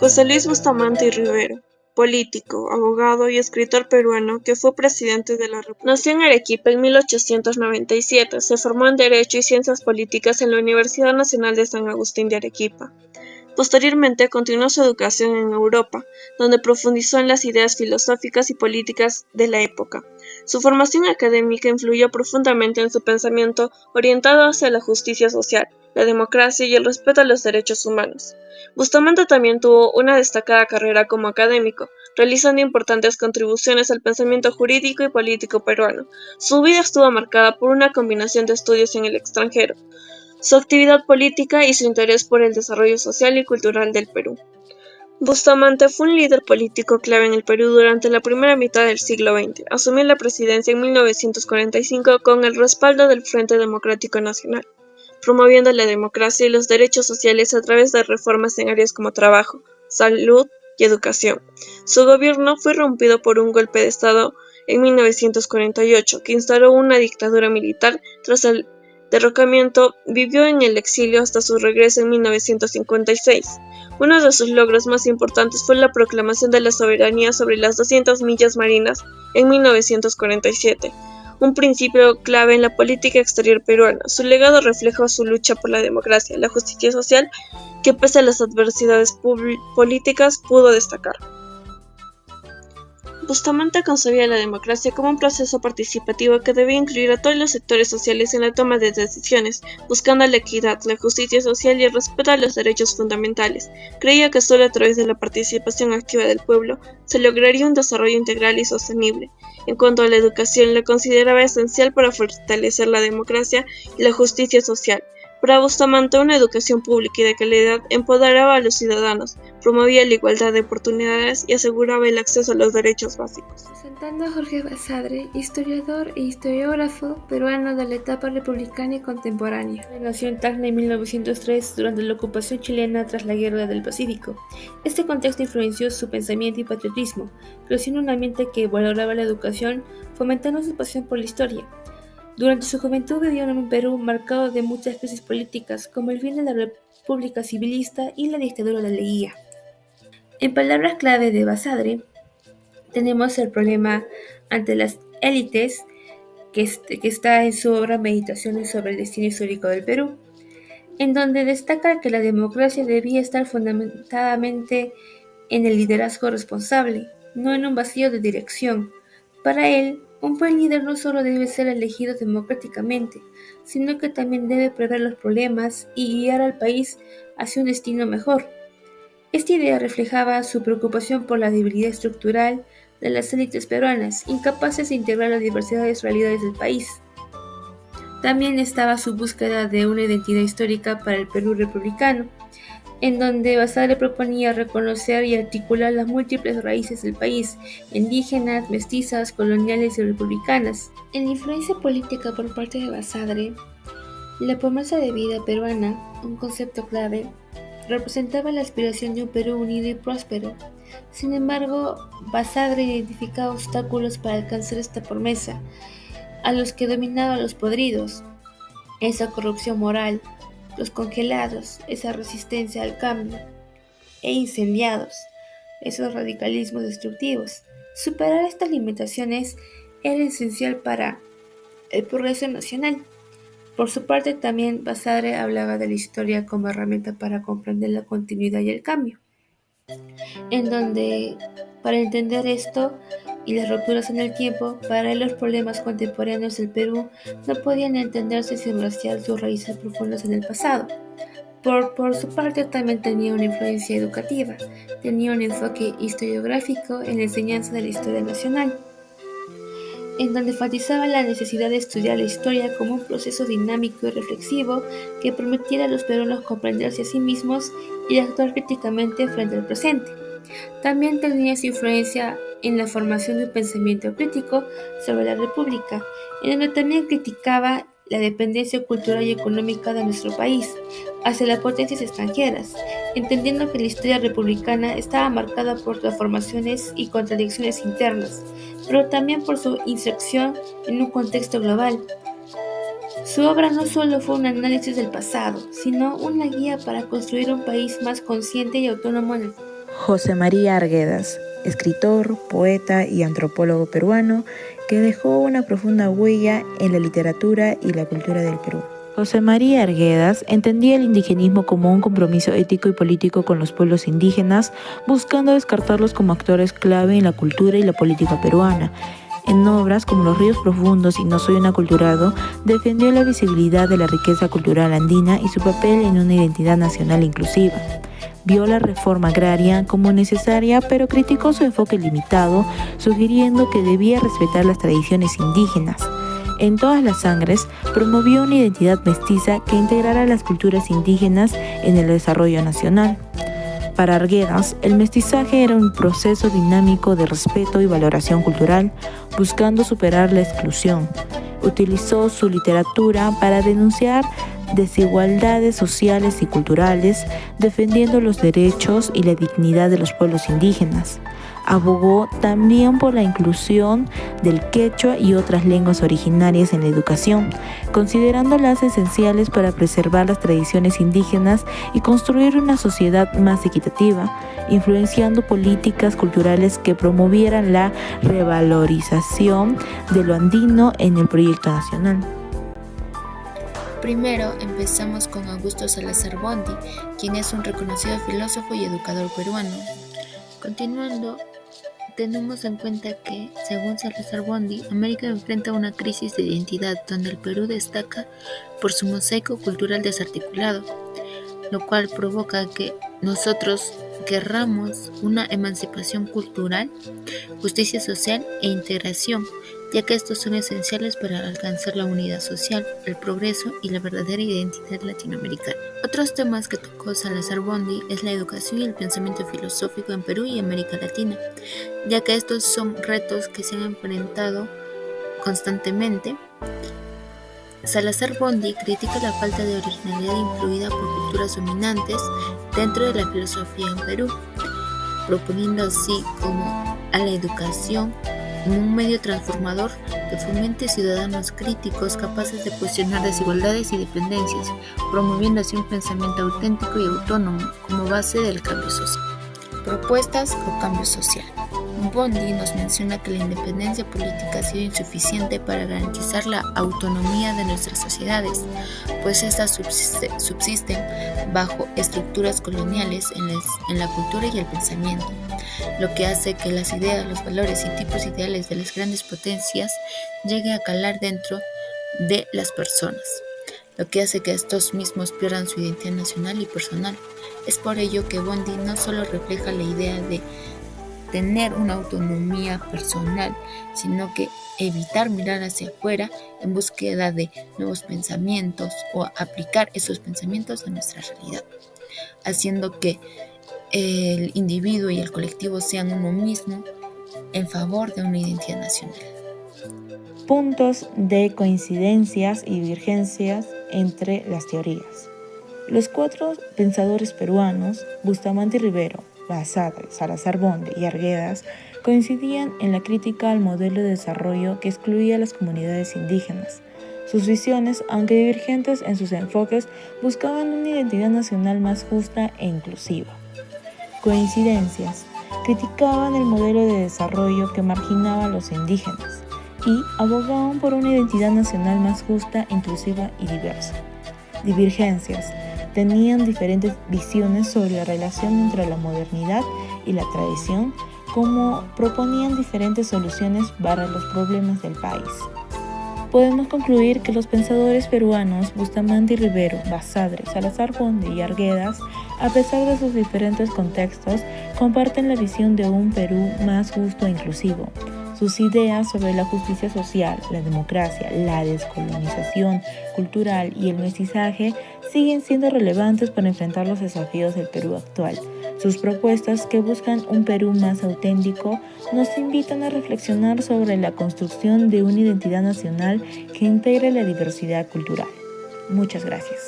José Luis Bustamante y Rivero, político, abogado y escritor peruano que fue presidente de la República. Nació en Arequipa en 1897, se formó en Derecho y Ciencias Políticas en la Universidad Nacional de San Agustín de Arequipa. Posteriormente continuó su educación en Europa, donde profundizó en las ideas filosóficas y políticas de la época. Su formación académica influyó profundamente en su pensamiento orientado hacia la justicia social, la democracia y el respeto a los derechos humanos. Bustamante también tuvo una destacada carrera como académico, realizando importantes contribuciones al pensamiento jurídico y político peruano. Su vida estuvo marcada por una combinación de estudios en el extranjero, su actividad política y su interés por el desarrollo social y cultural del Perú. Bustamante fue un líder político clave en el Perú durante la primera mitad del siglo XX. Asumió la presidencia en 1945 con el respaldo del Frente Democrático Nacional, promoviendo la democracia y los derechos sociales a través de reformas en áreas como trabajo, salud y educación. Su gobierno fue rompido por un golpe de Estado en 1948, que instauró una dictadura militar. Tras el derrocamiento, vivió en el exilio hasta su regreso en 1956. Uno de sus logros más importantes fue la proclamación de la soberanía sobre las 200 millas marinas en 1947, un principio clave en la política exterior peruana. Su legado refleja su lucha por la democracia, la justicia social, que pese a las adversidades políticas pudo destacar. Bustamante concebía la democracia como un proceso participativo que debía incluir a todos los sectores sociales en la toma de decisiones, buscando la equidad, la justicia social y el respeto a los derechos fundamentales. Creía que solo a través de la participación activa del pueblo se lograría un desarrollo integral y sostenible. En cuanto a la educación, la consideraba esencial para fortalecer la democracia y la justicia social. Para Bustamante, una educación pública y de calidad empoderaba a los ciudadanos, promovía la igualdad de oportunidades y aseguraba el acceso a los derechos básicos. Presentando a Jorge Basadre, historiador e historiógrafo peruano de la etapa republicana y contemporánea. Nació en Tacna en 1903 durante la ocupación chilena tras la Guerra del Pacífico. Este contexto influenció su pensamiento y patriotismo. Creció en un ambiente que valoraba la educación, fomentando su pasión por la historia. Durante su juventud vivió en un Perú marcado de muchas crisis políticas, como el fin de la República Civilista y la dictadura de Leguía. En palabras clave de Basadre, tenemos el problema ante las élites, que está en su obra Meditaciones sobre el destino histórico del Perú, en donde destaca que la democracia debía estar fundamentadamente en el liderazgo responsable, no en un vacío de dirección. Para él, un buen líder no solo debe ser elegido democráticamente, sino que también debe prever los problemas y guiar al país hacia un destino mejor. Esta idea reflejaba su preocupación por la debilidad estructural de las élites peruanas, incapaces de integrar las diversas realidades del país. También estaba su búsqueda de una identidad histórica para el Perú republicano, en donde Basadre proponía reconocer y articular las múltiples raíces del país, indígenas, mestizas, coloniales y republicanas. En la influencia política por parte de Basadre, la promesa de vida peruana, un concepto clave, representaba la aspiración de un Perú unido y próspero. Sin embargo, Basadre identificaba obstáculos para alcanzar esta promesa, a los que dominaban los podridos, esa corrupción moral, los congelados, esa resistencia al cambio, e incendiados, esos radicalismos destructivos. Superar estas limitaciones era esencial para el progreso nacional. Por su parte, también Basadre hablaba de la historia como herramienta para comprender la continuidad y el cambio, en donde, para entender esto y las rupturas en el tiempo, para él los problemas contemporáneos del Perú no podían entenderse sin rastrear sus raíces profundas en el pasado. Por su parte, también tenía una influencia educativa, tenía un enfoque historiográfico en la enseñanza de la historia nacional, en donde enfatizaba la necesidad de estudiar la historia como un proceso dinámico y reflexivo que permitiera a los peruanos comprenderse a sí mismos y actuar críticamente frente al presente. También tenía su influencia en la formación de un pensamiento crítico sobre la República, en donde también criticaba la dependencia cultural y económica de nuestro país hacia las potencias extranjeras, entendiendo que la historia republicana estaba marcada por transformaciones y contradicciones internas, pero también por su inserción en un contexto global. Su obra no solo fue un análisis del pasado, sino una guía para construir un país más consciente y autónomo en el futuro. José María Arguedas, escritor, poeta y antropólogo peruano que dejó una profunda huella en la literatura y la cultura del Perú. José María Arguedas entendía el indigenismo como un compromiso ético y político con los pueblos indígenas, buscando descartarlos como actores clave en la cultura y la política peruana. En obras como Los ríos profundos y No soy un aculturado, defendió la visibilidad de la riqueza cultural andina y su papel en una identidad nacional inclusiva. Vio la reforma agraria como necesaria, pero criticó su enfoque limitado, sugiriendo que debía respetar las tradiciones indígenas. En Todas las sangres, promovió una identidad mestiza que integrara las culturas indígenas en el desarrollo nacional. Para Arguedas, el mestizaje era un proceso dinámico de respeto y valoración cultural, buscando superar la exclusión. Utilizó su literatura para denunciar desigualdades sociales y culturales, defendiendo los derechos y la dignidad de los pueblos indígenas. Abogó también por la inclusión del quechua y otras lenguas originarias en la educación, considerándolas esenciales para preservar las tradiciones indígenas y construir una sociedad más equitativa, influenciando políticas culturales que promovieran la revalorización de lo andino en el proyecto nacional. Primero empezamos con Augusto Salazar Bondy, quien es un reconocido filósofo y educador peruano. Continuando, tenemos en cuenta que, según Salazar Bondy, América enfrenta una crisis de identidad donde el Perú destaca por su mosaico cultural desarticulado, lo cual provoca que nosotros querramos una emancipación cultural, justicia social e integración, ya que estos son esenciales para alcanzar la unidad social, el progreso y la verdadera identidad latinoamericana. Otros temas que tocó Salazar Bondy es la educación y el pensamiento filosófico en Perú y América Latina, ya que estos son retos que se han enfrentado constantemente. Salazar Bondy critica la falta de originalidad influida por culturas dominantes dentro de la filosofía en Perú, proponiendo así como a la educación como un medio transformador que fomente ciudadanos críticos capaces de cuestionar desigualdades y dependencias, promoviendo así un pensamiento auténtico y autónomo como base del cambio social. Propuestas o cambio social. Bondy nos menciona que la independencia política ha sido insuficiente para garantizar la autonomía de nuestras sociedades, pues estas subsisten bajo estructuras coloniales en la cultura y el pensamiento, lo que hace que las ideas, los valores y tipos ideales de las grandes potencias lleguen a calar dentro de las personas, lo que hace que estos mismos pierdan su identidad nacional y personal. Es por ello que Bondy no solo refleja la idea de tener una autonomía personal, sino que evitar mirar hacia afuera en búsqueda de nuevos pensamientos o aplicar esos pensamientos a nuestra realidad, haciendo que el individuo y el colectivo sean uno mismo en favor de una identidad nacional. Puntos de coincidencias y divergencias entre las teorías. Los cuatro pensadores peruanos, Bustamante y Rivero, Basadre, Salazar Bondy y Arguedas, coincidían en la crítica al modelo de desarrollo que excluía a las comunidades indígenas. Sus visiones, aunque divergentes en sus enfoques, buscaban una identidad nacional más justa e inclusiva. Coincidencias. Criticaban el modelo de desarrollo que marginaba a los indígenas y abogaban por una identidad nacional más justa, inclusiva y diversa. Divergencias. Tenían diferentes visiones sobre la relación entre la modernidad y la tradición, como proponían diferentes soluciones para los problemas del país. Podemos concluir que los pensadores peruanos Bustamante y Rivero, Basadre, Salazar Bondy y Arguedas, a pesar de sus diferentes contextos, comparten la visión de un Perú más justo e inclusivo. Sus ideas sobre la justicia social, la democracia, la descolonización cultural y el mestizaje siguen siendo relevantes para enfrentar los desafíos del Perú actual. Sus propuestas, que buscan un Perú más auténtico, nos invitan a reflexionar sobre la construcción de una identidad nacional que integre la diversidad cultural. Muchas gracias.